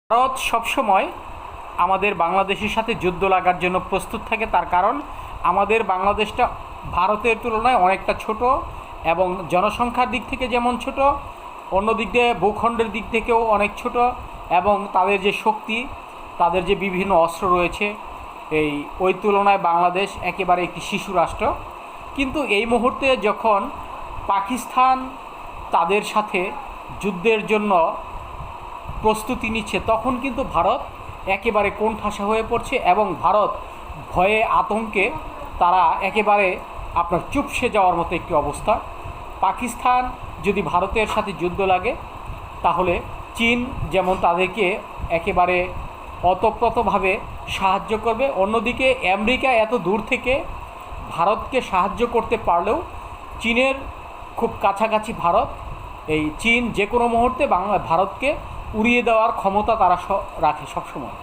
ভারত সবসময় আমাদের বাংলাদেশের সাথে যুদ্ধ লাগার জন্য প্রস্তুত থাকে, তার কারণ আমাদের বাংলাদেশটা ভারতের তুলনায় অনেকটা ছোট এবং জনসংখ্যার দিক থেকে যেমন ছোট, অন্য দিক দিয়ে ভূখণ্ডের দিক থেকেও অনেক ছোট এবং তাদের যে শক্তি, তাদের যে বিভিন্ন অস্ত্র রয়েছে, ওই তুলনায় বাংলাদেশ একেবারে একটি শিশু রাষ্ট্র। কিন্তু এই মুহূর্তে যখন পাকিস্তান তাদের সাথে যুদ্ধের জন্য প্রস্তুতি নিচ্ছে, তখন কিন্তু ভারত একেবারে কোণঠাসা হয়ে পড়ছে এবং ভারত ভয়ে আতঙ্কে তারা একেবারে আপনার চুপসে যাওয়ার মতো একটি অবস্থা। পাকিস্তান যদি ভারতের সাথে যুদ্ধ লাগে, তাহলে চীন যেমন তাদেরকে একেবারে অতপ্রতভাবে সাহায্য করবে, অন্যদিকে আমেরিকা এত দূর থেকে ভারতকে সাহায্য করতে পারলেও চীনের খুব কাছাকাছি ভারত, চীন যে কোনো মুহূর্তে ভারতকে উড়িয়ে দেওয়ার ক্ষমতা তারা রাখে সবসময়।